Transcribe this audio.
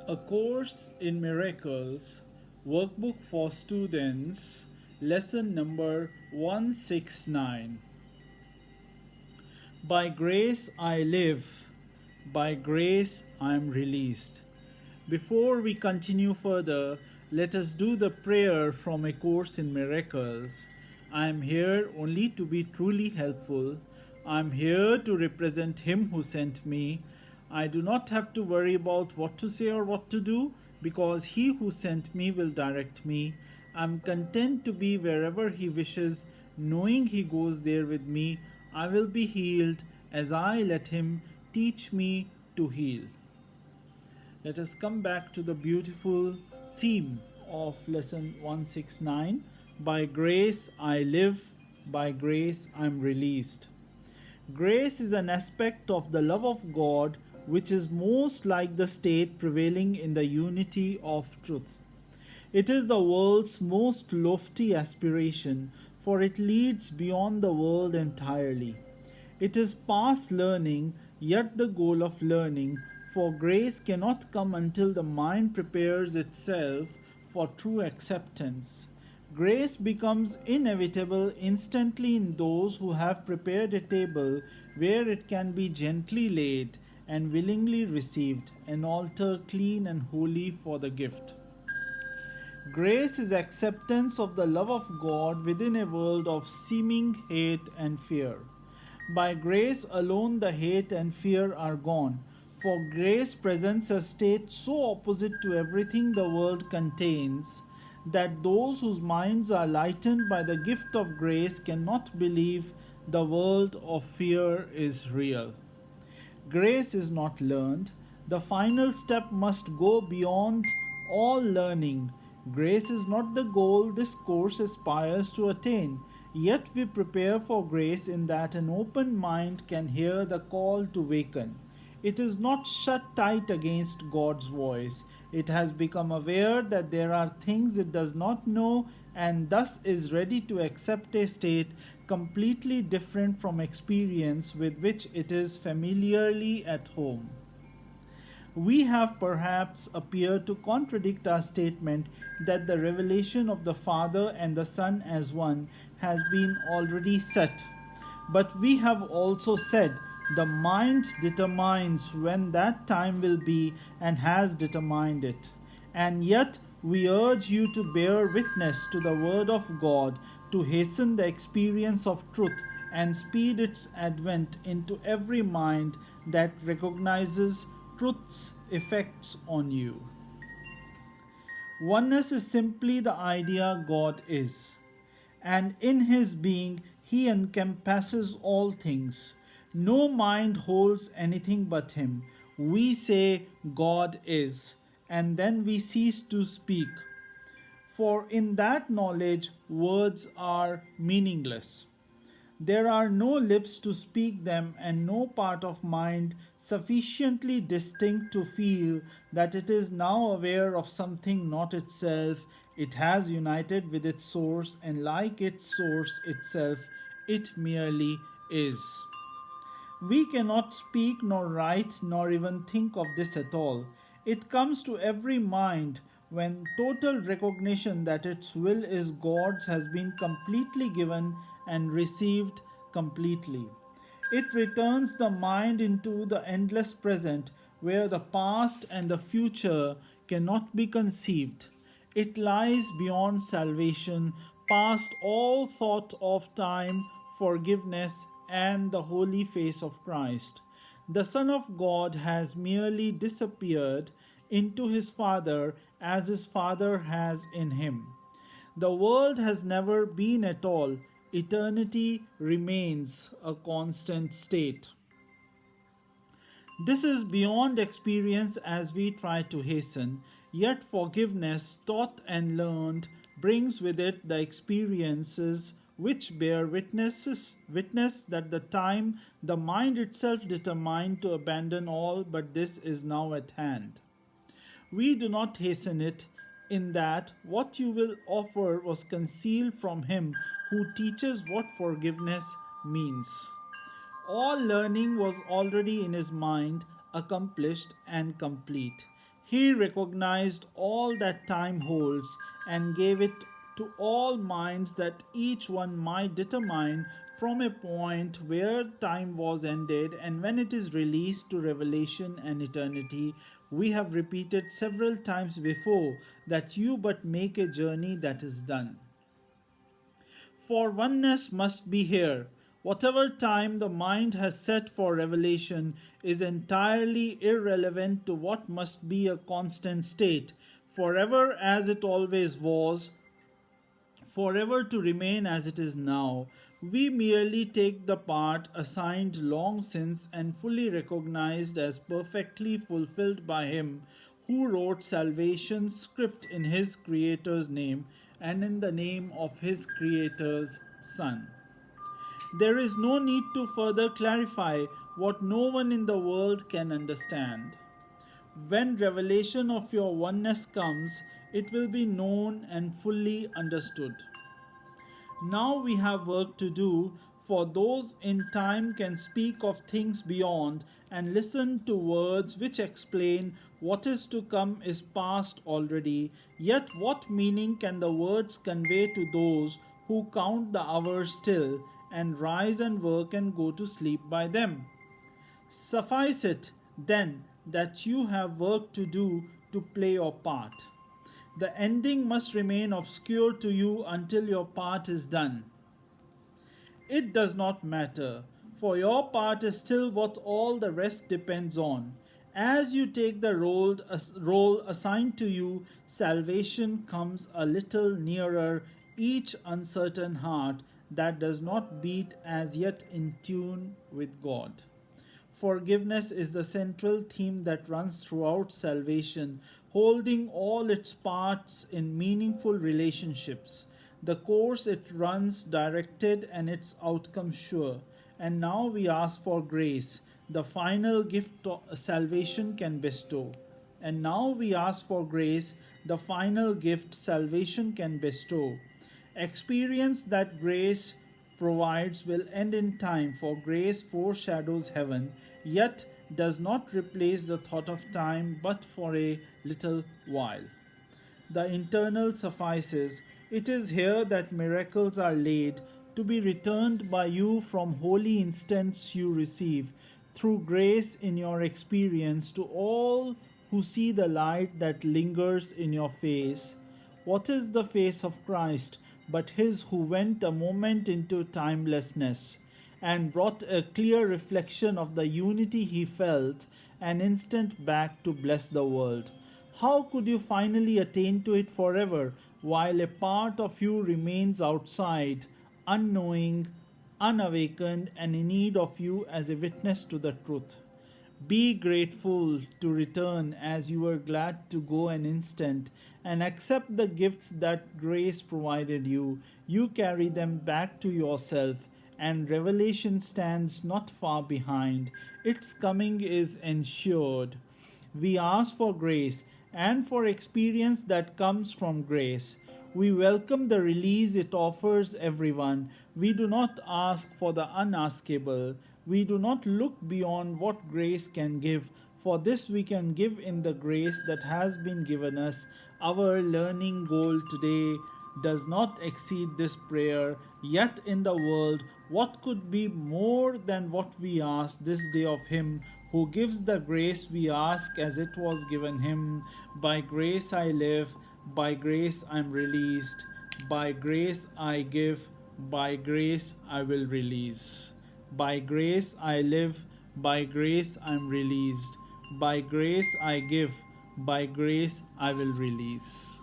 A Course in Miracles, Workbook for Students, Lesson number 169. By grace I live, by grace I am released. Before we continue further, let us do the prayer from A Course in Miracles. I am here only to be truly helpful. I am here to represent Him who sent me. I do not have to worry about what to say or what to do because He who sent me will direct me. I am content to be wherever He wishes, knowing He goes there with me. I will be healed as I let Him teach me to heal. Let us come back to the beautiful theme of lesson 169. By grace I live, by grace I am released. Grace is an aspect of the love of God which is most like the state prevailing in the unity of truth. It is the world's most lofty aspiration, for it leads beyond the world entirely. It is past learning, yet the goal of learning, for grace cannot come until the mind prepares itself for true acceptance. Grace becomes inevitable instantly in those who have prepared a table where it can be gently laid and willingly received, an altar clean and holy for the gift. Grace is acceptance of the love of God within a world of seeming hate and fear. By grace alone, the hate and fear are gone, for grace presents a state so opposite to everything the world contains that those whose minds are lightened by the gift of grace cannot believe the world of fear is real. Grace is not learned. The final step must go beyond all learning. Grace is not the goal this course aspires to attain. Yet we prepare for grace in that an open mind can hear the call to waken. It is not shut tight against God's voice. It has become aware that there are things it does not know and thus is ready to accept a state completely different from experience with which it is familiarly at home. We have perhaps appeared to contradict our statement that the revelation of the Father and the Son as one has been already set. But we have also said the mind determines when that time will be and has determined it. And yet we urge you to bear witness to the Word of God, to hasten the experience of truth and speed its advent into every mind that recognizes truth's effects on you. Oneness is simply the idea God is, and in His being He encompasses all things. No mind holds anything but Him. We say God is, and then we cease to speak. For in that knowledge, words are meaningless. There are no lips to speak them, and no part of mind sufficiently distinct to feel that it is now aware of something not itself. It has united with its source, and like its source itself, it merely is. We cannot speak nor write nor even think of this at all. It comes to every mind when total recognition that its will is God's has been completely given and received completely. It returns the mind into the endless present where the past and the future cannot be conceived. It lies beyond salvation, past all thought of time, forgiveness, and the holy face of Christ. The Son of God has merely disappeared into His Father as His Father has in Him. The world has never been at all. Eternity remains a constant state. This is beyond experience as we try to hasten, yet forgiveness, taught and learned, brings with it the experiences which bear witness that the time the mind itself determined to abandon all but this is now at hand. We do not hasten it, in that what you will offer was concealed from Him who teaches what forgiveness means. All learning was already in His mind, accomplished and complete. He recognized all that time holds and gave it to all minds that each one might determine from a point where time was ended and when it is released to revelation and eternity. We have repeated several times before that you but make a journey that is done. For oneness must be here. Whatever time the mind has set for revelation is entirely irrelevant to what must be a constant state, forever as it always was, forever to remain as it is now. We merely take the part assigned long since and fully recognized as perfectly fulfilled by Him who wrote salvation's script in His Creator's name and in the name of His Creator's Son. There is no need to further clarify what no one in the world can understand. When revelation of your oneness comes, it will be known and fully understood. Now we have work to do, for those in time can speak of things beyond and listen to words which explain what is to come is past already. Yet, what meaning can the words convey to those who count the hours still and rise and work and go to sleep by them? Suffice it, then, that you have work to do to play your part. The ending must remain obscure to you until your part is done. It does not matter, for your part is still what all the rest depends on. As you take the role assigned to you, salvation comes a little nearer each uncertain heart that does not beat as yet in tune with God. Forgiveness is the central theme that runs throughout salvation, holding all its parts in meaningful relationships. The course it runs directed and its outcome sure. And now we ask for grace, the final gift salvation can bestow. And now we ask for grace, the final gift salvation can bestow. Experience that grace provides will end in time, for grace foreshadows heaven, yet does not replace the thought of time but for a little while. The internal suffices. It is here that miracles are laid, to be returned by you from holy instants you receive, through grace in your experience, to all who see the light that lingers in your face. What is the face of Christ but His who went a moment into timelessness and brought a clear reflection of the unity He felt an instant back to bless the world? How could you finally attain to it forever while a part of you remains outside, unknowing, unawakened, and in need of you as a witness to the truth? Be grateful to return as you were glad to go an instant, and accept the gifts that grace provided you. You carry them back to yourself, and revelation stands not far behind. Its coming is ensured. We ask for grace and for experience that comes from grace. We welcome the release it offers everyone. We do not ask for the unaskable. We do not look beyond what grace can give, for this we can give in the grace that has been given us. Our learning goal today does not exceed this prayer, yet in the world, what could be more than what we ask this day of Him who gives the grace we ask as it was given Him? By grace I live, by grace I am released, by grace I give, by grace I will release. By grace I live, by grace I am released, by grace I give, by grace I will release.